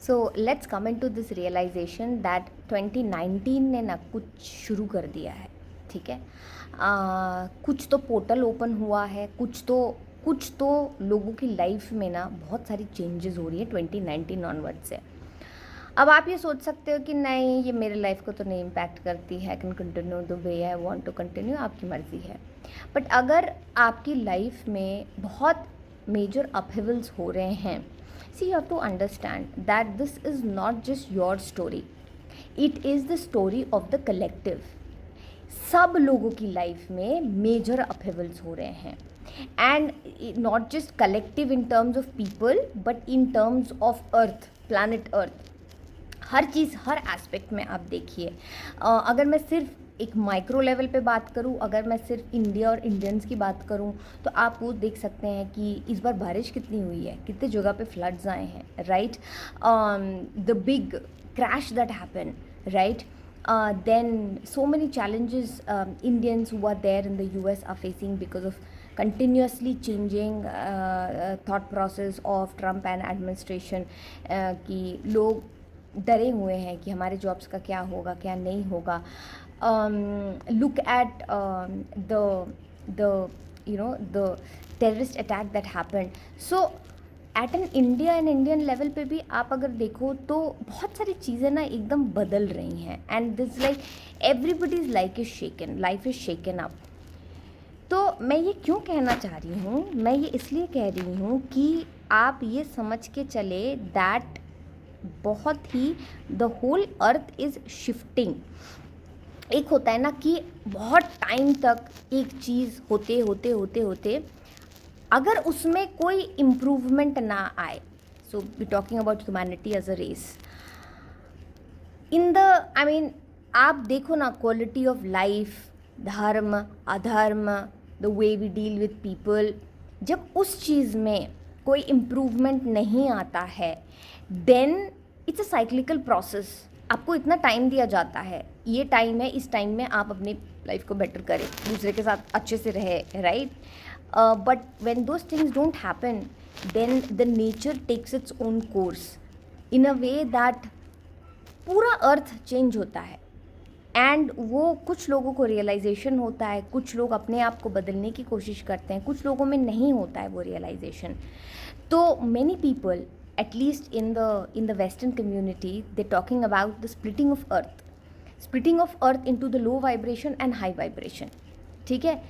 So let's come into this realization that 2019 ने ना कुछ शुरू कर दिया है, ठीक है। कुछ तो पोर्टल ओपन हुआ है, कुछ तो लोगों की लाइफ में ना बहुत सारी चेंजेस हो रही है 2019 ऑनवर्ड से। अब आप ये सोच सकते हो कि नहीं, ये मेरे लाइफ को तो नहीं इम्पैक्ट करती है, I can continue the way I want to continue, आपकी मर्ज़ी है। बट अगर आपकी लाइफ में बहुत मेजर अपहिवल्स हो रहे हैं, see you have to understand that this is not just your story, it is the story of the collective. सब लोगों की लाइफ में मेजर अपहेवल्स हो रहे हैं, and not just collective in terms of people but in terms of earth, planet earth. Her cheese, her aspect में आप देखिए। अगर मैं सिर्फ एक माइक्रो लेवल पे बात करूं, अगर मैं सिर्फ इंडिया और इंडियंस की बात करूं, तो आप वो देख सकते हैं कि इस बार बारिश कितनी हुई है, कितने जगह पे फ्लड्स आए हैं, right. The big crash that happen, right. Then so many challenges Indians who are there in the US are facing because of continuously changing thought process of Trump and administration, कि लोग डरे हुए हैं कि हमारे jobs का क्या होगा, क्या नहीं होगा। Look at the terrorist attack that happened. So at an India and Indian level पे भी आप अगर देखो तो बहुत सारी चीज़ें ना एकदम बदल रही हैं, and this like everybody is like is shaken, life is shaken up. तो मैं ये क्यों कहना चाह रही हूँ, मैं ये इसलिए कह रही हूँ कि आप ये समझ के चले दैट बहुत ही the whole earth is shifting. एक होता है ना कि बहुत टाइम तक एक चीज़ होते होते होते होते अगर उसमें कोई इम्प्रूवमेंट ना आए, so we talking about humanity as a race in the, I mean आप देखो ना, क्वालिटी ऑफ लाइफ, धर्म अधर्म, the way we deal with people, जब उस चीज़ में कोई इम्प्रूवमेंट नहीं आता है, then it's a cyclical process. आपको इतना टाइम दिया जाता है, ये टाइम है, इस टाइम में आप अपनी लाइफ को बेटर करें, दूसरे के साथ अच्छे से रहे, right. But when those things don't happen, then the nature takes its own course in a way that पूरा अर्थ चेंज होता है। एंड वो कुछ लोगों को रियलाइजेशन होता है, कुछ लोग अपने आप को बदलने की कोशिश करते हैं, कुछ लोगों में नहीं होता है वो रियलाइजेशन। तो many people, at least in the western community, they talking about the splitting of earth into the low vibration and high vibration, ठीक है।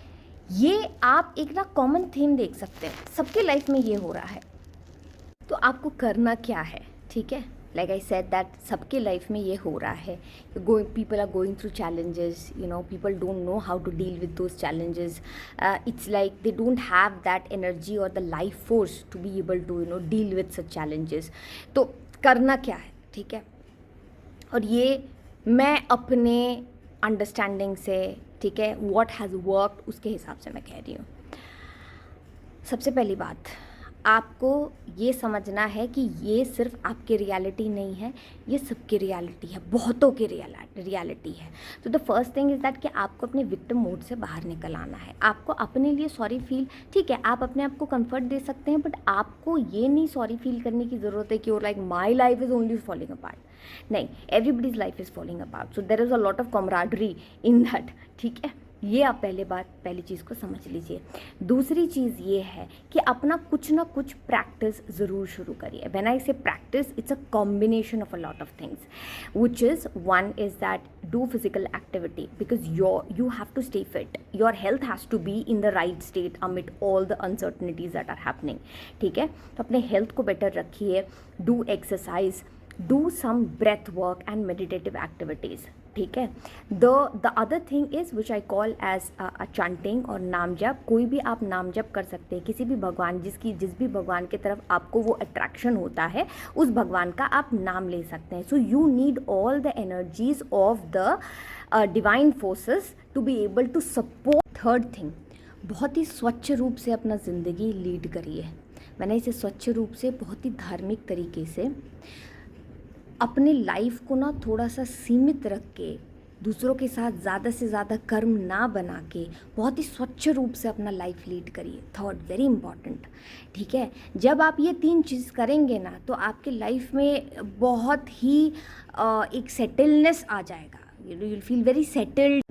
ये आप एक ना कॉमन थीम देख सकते हैं, सबके लाइफ में ये हो रहा है। तो आपको करना क्या है, ठीक है। लाइक आई सेड दैट सबके लाइफ में ये हो रहा है, people are going through challenges, people don't know how to deal with those challenges. It's like they don't have that energy और the life force to be able to deal with such challenges. तो करना क्या है, ठीक है। और ये मैं अपने अंडरस्टैंडिंग से, ठीक है, व्हाट हैज़ वर्कड, उसके हिसाब से मैं कह रही हूँ। सबसे पहली बात, आपको ये समझना है कि ये सिर्फ आपकी रियलिटी नहीं है, ये सबकी रियलिटी है, बहुतों की रियलिटी है। तो the first thing is that कि आपको अपने विक्टिम मोड से बाहर निकल आना है। आपको अपने लिए सॉरी फील, ठीक है, आप अपने आप को कंफर्ट दे सकते हैं, बट आपको ये नहीं सॉरी फील करने की ज़रूरत है कि और like my life is only falling apart. नहीं, everybody's life is falling apart, so there is a lot of camaraderie in that, ठीक है। ये आप पहली चीज़ को समझ लीजिए। दूसरी चीज़ ये है कि अपना कुछ ना कुछ प्रैक्टिस ज़रूर शुरू करिए। When I say practice, it's a combination of a lot of things, which is one is that do physical activity, because you have to stay fit, your health has to be in the right state amid all the uncertainties that are happening, ठीक है। तो अपने हेल्थ को better रखिए, do exercise, do some breath work and meditative activities, ठीक है। The other thing is which I call as a chanting और नाम जप। कोई भी आप नाम जप कर सकते हैं, किसी भी भगवान, जिस भी भगवान की तरफ आपको वो अट्रैक्शन होता है, उस भगवान का आप नाम ले सकते हैं। So you need all the energies of the divine forces to be able to support. Third thing, बहुत ही स्वच्छ रूप से अपना ज़िंदगी लीड करिए। मैंने इसे स्वच्छ रूप से बहुत ही धार्मिक तरीके से अपने लाइफ को ना थोड़ा सा सीमित रख के दूसरों के साथ ज़्यादा से ज़्यादा कर्म ना बना के बहुत ही स्वच्छ रूप से अपना लाइफ लीड करिए। थर्ड, वेरी इंपॉर्टेंट, ठीक है। जब आप ये 3 चीज़ करेंगे ना तो आपके लाइफ में बहुत ही एक सेटलनेस आ जाएगा, you will feel very settled.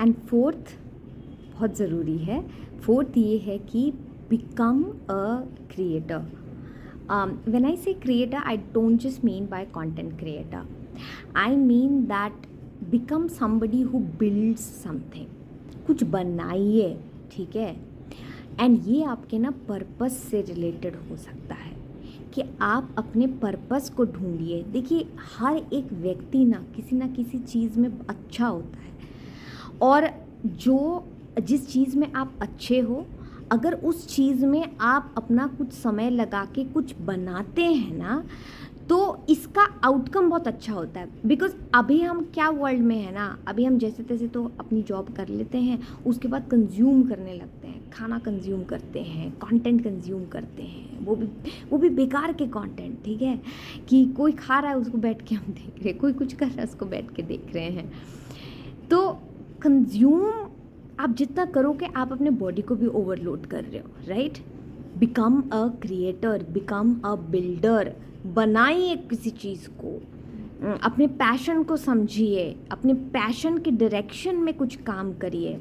And fourth बहुत ज़रूरी है, फोर्थ ये है कि become a creator. When I say creator, I don't just mean by content creator. I mean that become somebody who builds something. कुछ बनाइए, ठीक है। एंड ये आपके ना पर्पस से रिलेटेड हो सकता है कि आप अपने पर्पस को ढूंढिए। देखिए, हर एक व्यक्ति ना किसी चीज़ में अच्छा होता है, और जिस चीज़ में आप अच्छे हो, अगर उस चीज़ में आप अपना कुछ समय लगा के कुछ बनाते हैं ना, तो इसका आउटकम बहुत अच्छा होता है। बिकॉज अभी हम क्या वर्ल्ड में है ना, अभी हम जैसे तैसे तो अपनी जॉब कर लेते हैं, उसके बाद कंज्यूम करने लगते हैं, खाना कंज्यूम करते हैं, कंटेंट कंज्यूम करते हैं, वो भी बेकार के कंटेंट, ठीक है, कि कोई खा रहा है उसको बैठ के हम देख रहे हैं, कोई कुछ कर रहा है उसको बैठ के देख रहे हैं। तो कंज्यूम आप जितना करोगे आप अपने बॉडी को भी ओवरलोड कर रहे हो, right. Become a creator, become a builder. बनाइए किसी चीज़ को, अपने पैशन को समझिए, अपने पैशन के डायरेक्शन में कुछ काम करिए।